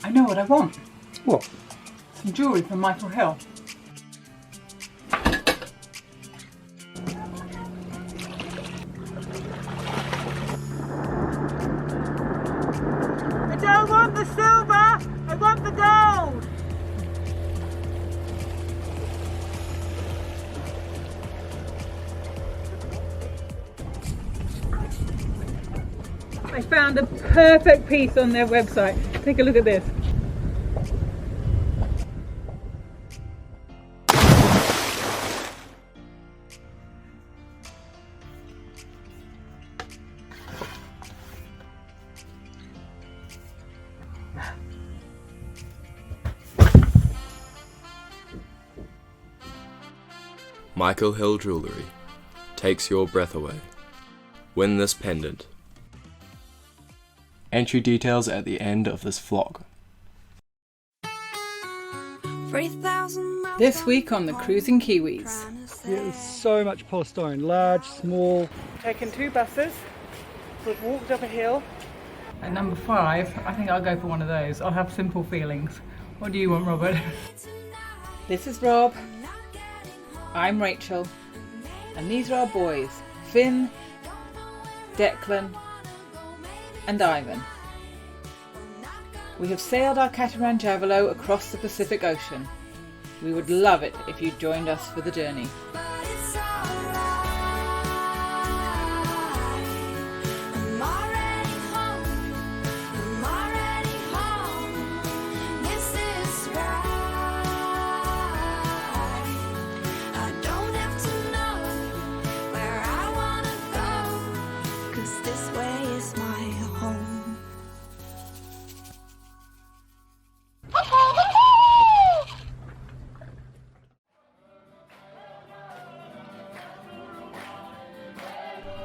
I know what I want. What? Some jewellery from Michael Hill. I don't want the silver, I want the gold. I found a perfect piece on their website. Take a look at this. Michael Hill Jewellery takes your breath away. Win this pendant. Entry details at the end of this vlog. This week on the Cruising Kiwis. Yeah, there's so much polystyrene, large, small. Taken 2 buses, we've walked up a hill. At number 5, I think I'll go for one of those. I'll have simple feelings. What do you want, Robert? This is Rob. I'm Rachel. And these are our boys, Finn, Declan and Ivan. We have sailed our catamaran Javelo across the Pacific Ocean. We would love it if you joined us for the journey.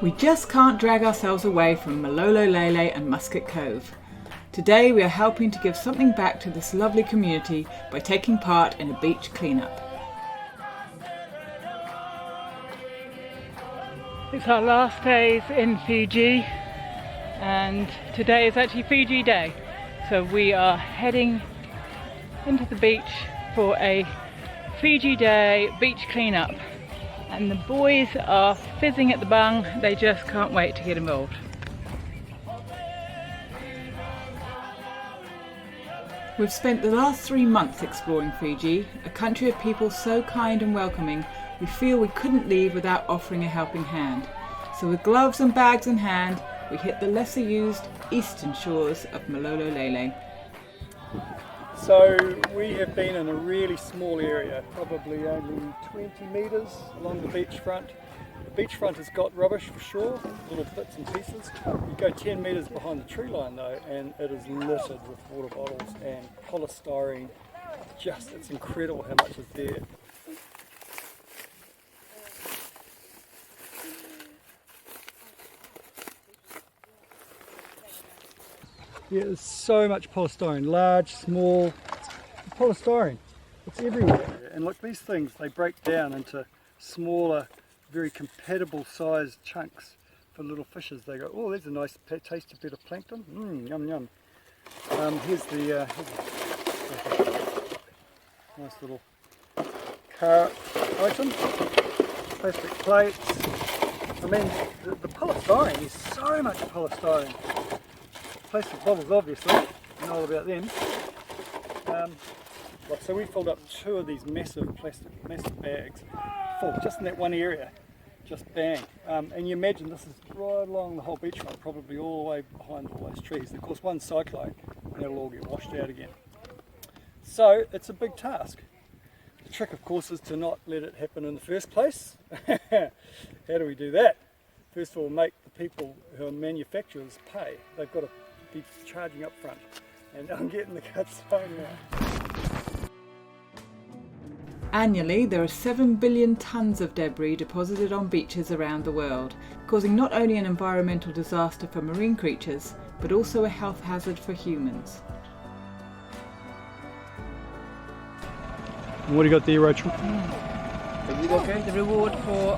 We just can't drag ourselves away from Malololailai and Musket Cove. Today we are helping to give something back to this lovely community by taking part in a beach cleanup. It's our last days in Fiji and today is actually Fiji Day. So we are heading into the beach for a Fiji Day beach cleanup. And the boys are fizzing at the bung, they just can't wait to get involved. We've spent the last 3 months exploring Fiji, a country of people so kind and welcoming, we feel we couldn't leave without offering a helping hand. So with gloves and bags in hand, we hit the lesser used eastern shores of Malololailai. So we have been in a really small area, probably only 20 metres along the beachfront. The beachfront has got rubbish for sure, little bits and pieces. You go 10 metres behind the tree line though and it is littered with water bottles and polystyrene. It's incredible how much is there. Yeah, there's so much polystyrene, large, small, polystyrene. It's everywhere. And look, these things, they break down into smaller, very compatible sized chunks for little fishes. They go, oh, there's a nice tasty bit of plankton. Yum yum. Here's the nice little car item. Plastic plates. I mean, the polystyrene is so much polystyrene. Plastic bottles, obviously, you know all about them. So we filled up 2 of these massive bags full, just in that one area, just bang. And you imagine this is right along the whole beachfront, probably all the way behind all those trees. And of course, one cyclone, and it'll all get washed out again. So it's a big task. The trick, of course, is to not let it happen in the first place. How do we do that? First of all, make the people who are manufacturers pay. They've got to be charging up front, and I'm getting the cuts thrown out. Annually, there are 7 billion tonnes of debris deposited on beaches around the world, causing not only an environmental disaster for marine creatures, but also a health hazard for humans. And what do you got there, Rachel? The reward for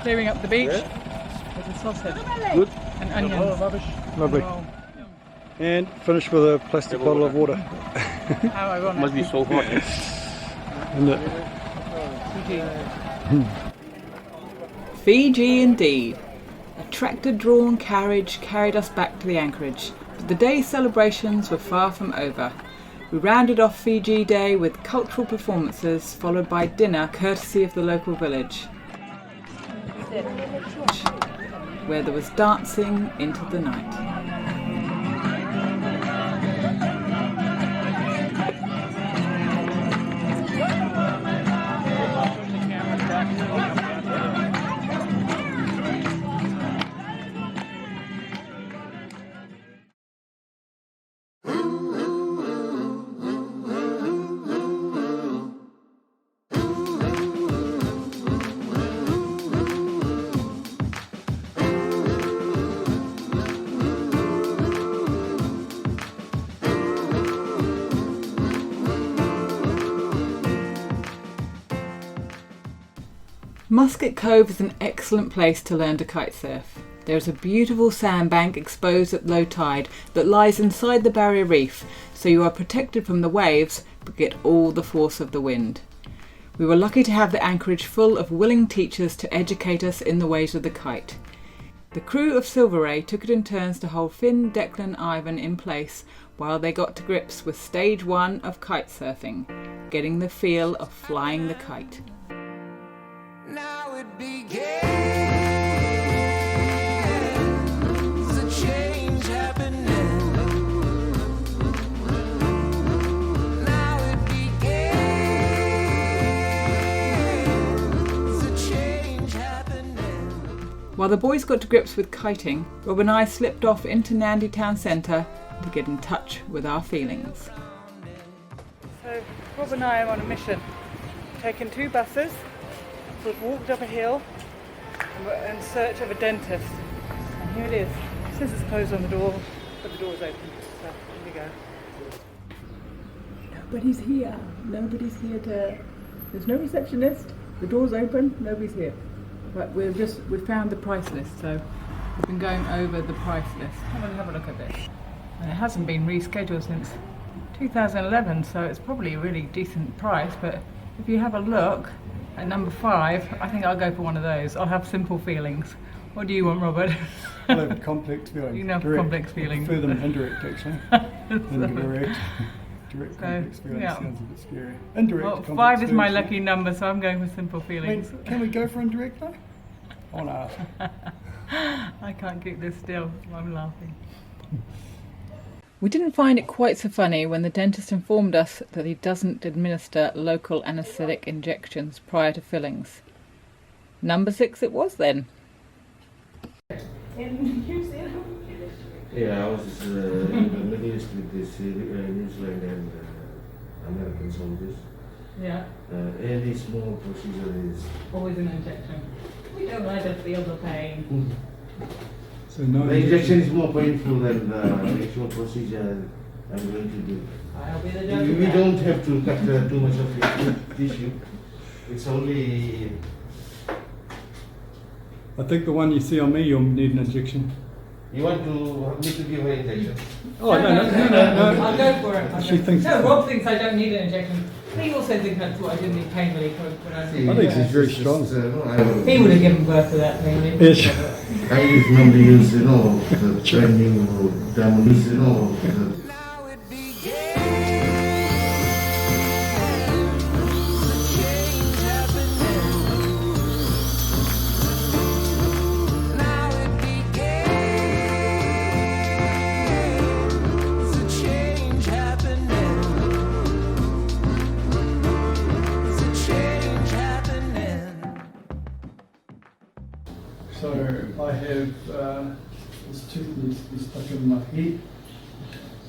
clearing up the beach with a sausage Good. and onions. Lovely. Roll. And finish with a plastic bottle of water. How ironic. Must be so hot. Isn't it? Fiji indeed. A tractor-drawn carriage carried us back to the anchorage, but the day's celebrations were far from over. We rounded off Fiji Day with cultural performances, followed by dinner courtesy of the local village, where there was dancing into the night. Musket Cove is an excellent place to learn to kitesurf. There is a beautiful sandbank exposed at low tide that lies inside the barrier reef, so you are protected from the waves but get all the force of the wind. We were lucky to have the anchorage full of willing teachers to educate us in the ways of the kite. The crew of Silveray took it in turns to hold Finn, Declan and Ivan in place while they got to grips with stage 1 of kitesurfing, getting the feel of flying the kite. Now it begins, a change happening. Now it begins, a change happening. While the boys got to grips with kiting, Rob and I slipped off into Nandi Town Centre to get in touch with our feelings. So Rob and I are on a mission, taking 2 buses. We've walked up a hill and we're in search of a dentist. And here it is. It says it's closed on the door, but the door's open. So here we go. Nobody's here. Nobody's here to... There's no receptionist. The door's open. Nobody's here. But we've found the price list, so we've been going over the price list. Have a look at this. And it hasn't been rescheduled since 2011, so it's probably a really decent price, but if you have a look at number 5, I think I'll go for one of those. I'll have simple feelings. What do you want, Robert? I'll have complex feelings. You can have complex feelings. I prefer them indirect, actually. Indirect. Direct complex feelings sounds a bit scary. Indirect. Well, complex 5 is my feelings. lucky number, so I'm going for simple I feelings. mean, can we go for indirect though? I want to ask. I can't keep this still. I'm laughing. We didn't find it quite so funny when the dentist informed us that he doesn't administer local anaesthetic injections prior to fillings. Number 6 it was then. Yeah, I was in the Middle East with this New Zealand and American soldiers. Yeah. Any small procedure is Always an injection. We don't like to feel the pain. So no the injection is more painful than the actual procedure I'm going to do. I'll be the judge. We don't have to cut too much of your tissue. It's only. I think the one you see on me, you'll need an injection. You want me to give her injection? Oh, no. I'll go for it. She thinks- No, Rob thinks I don't need an injection. He also thinks I didn't need pain relief. I think she's very strong. He would have given birth to that pain relief. Yes. I normally use, the trending or diamonds, Now it begins, a change happening. Now it begins, a change happening. It's a change happening. So I have this tooth needs to be stuck in my head.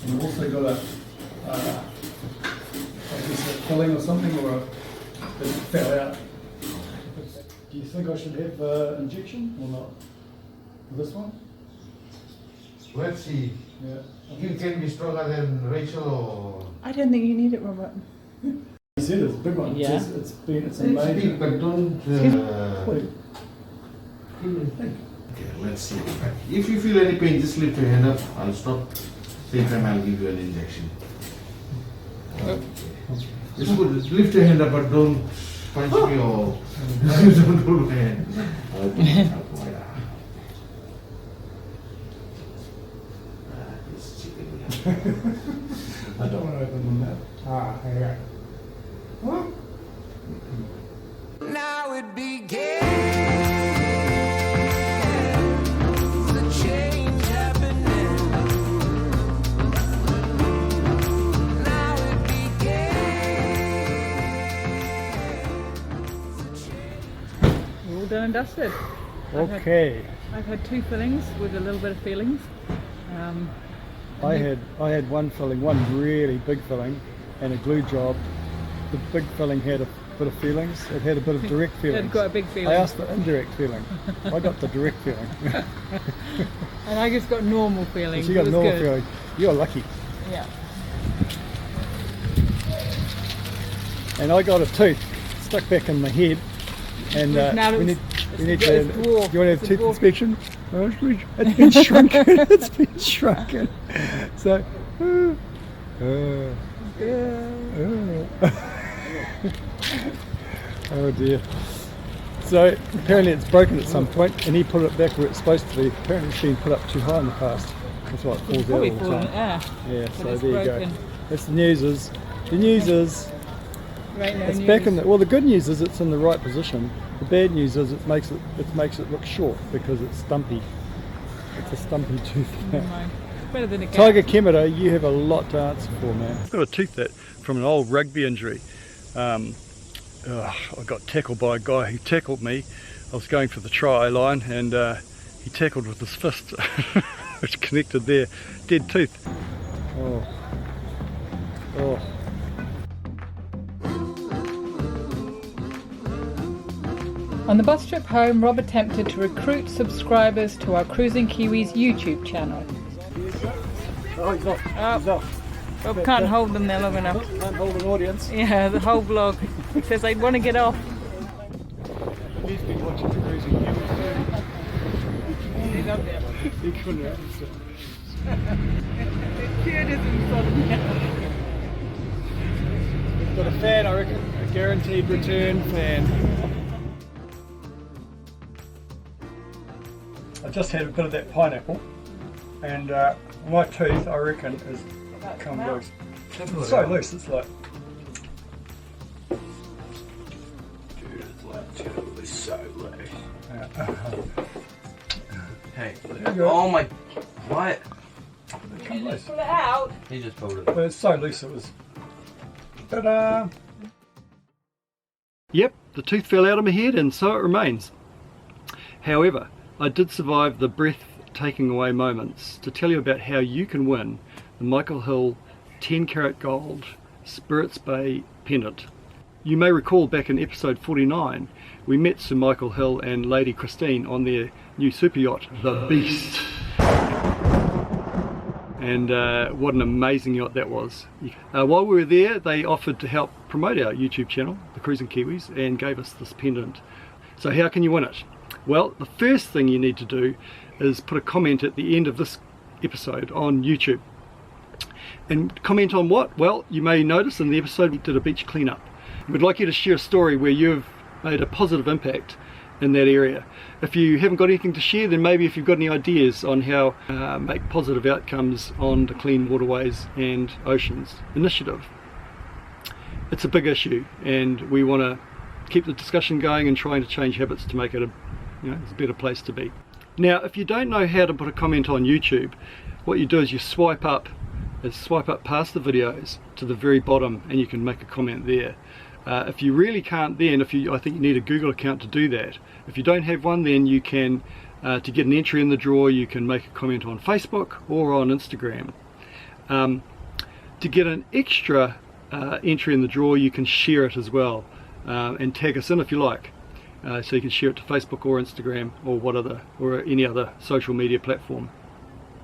And I've also got I guess a filling or something, or it fell out. Do you think I should have injection or not? For this one? Let's see. Yeah. You can be stronger than Rachel or. I don't think you need it, Robert. He said it's a big one. Yeah. It's a major. Big, but don't. Okay, let's see. If you feel any pain, just lift your hand up. I'll stop. Same time, I'll give you an injection. Okay. It's good. Just lift your hand up, but don't punch me or don't hold my hand. Okay. I don't want to open the map. Yeah. What? Now it began. The change happening. Now it began. We're all done and dusted. Okay. I've had 2 fillings with a little bit of feelings. I had one filling, one really big filling, and a glue job. The big filling had a bit of feelings. It had a bit of direct feelings. It's got a big feeling. I asked for indirect feeling. I got the direct feeling. And I just got normal feelings. She got It was normal good. feeling. You're lucky. Yeah. And I got a tooth stuck back in my head. And Now we it's need to. it's dwarf. You want to have It's a tooth dwarf. inspection? Oh, it's been shrunken. It's been shrunken. So. Oh dear. So apparently it's broken at some point, and he put it back where it's supposed to be. Apparently it's been put up too high in the past. That's why it falls out Probably all the fallen. time. Yeah, But so it's there you broken. go. That's the news is. The news is Right now, it's back in the. Well, the good news is it's in the right position. The bad news is it makes it look short because it's stumpy. It's a stumpy tooth. Better than a cat. Tiger Kemmerer, you have a lot to answer for, man. I've got a tooth that from an old rugby injury. I got tackled by a guy who tackled me. I was going for the try line and he tackled with his fist, which connected there. Dead tooth. Oh. Oh. On the bus trip home, Rob attempted to recruit subscribers to our Cruising Kiwis YouTube channel. Oh, he's off. Oh. He's off. Rob can't hold them there long enough. Can't hold an audience. Yeah, the whole vlog. He says they want to get off. He's been watching the Cruising Kiwis. He's up there. He couldn't answer. We've got a fan, I reckon. A guaranteed return fan. I just had a bit of that pineapple, and my tooth, I reckon, is come loose. It's so loose, it's like. Dude, it's like totally so loose. Hey, oh my, what? Come loose. Pull it out. He just pulled it. But it's so loose it was. Ta-da! Yep, the tooth fell out of my head and so it remains. However, I did survive the breath-taking away moments to tell you about how you can win the Michael Hill 10 karat gold Spirits Bay pendant. You may recall back in episode 49 we met Sir Michael Hill and Lady Christine on their new super yacht, the Beast. And what an amazing yacht that was. While we were there, they offered to help promote our YouTube channel, the Cruising Kiwis, and gave us this pendant. So how can you win it? Well, the first thing you need to do is put a comment at the end of this episode on YouTube. And comment on what? Well, you may notice in the episode we did a beach cleanup. We'd like you to share a story where you've made a positive impact in that area. If you haven't got anything to share, then maybe if you've got any ideas on how make positive outcomes on the Clean Waterways and Oceans initiative. It's a big issue and we want to keep the discussion going and trying to change habits to make it a better place to be. Now, if you don't know how to put a comment on YouTube, what you do is you swipe up past the videos to the very bottom and you can make a comment there. If you really can't then, I think you need a Google account to do that. If you don't have one, then you can, to get an entry in the draw, you can make a comment on Facebook or on Instagram. To get an extra entry in the draw, you can share it as well and tag us in if you like. So you can share it to Facebook or Instagram or any other social media platform.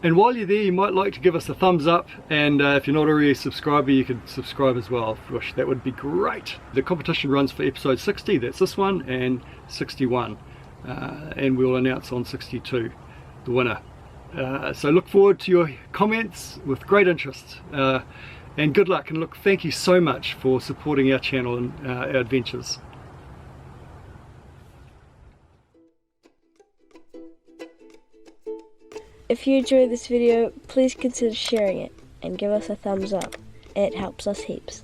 And while you're there, you might like to give us a thumbs up, and if you're not already a subscriber, you can subscribe as well. Gosh, that would be great. The competition runs for episode 60, that's this one, and 61, and we'll announce on 62 the winner. So look forward to your comments with great interest, and good luck, and look, thank you so much for supporting our channel and our adventures. If you enjoyed this video, please consider sharing it and give us a thumbs up. It helps us heaps.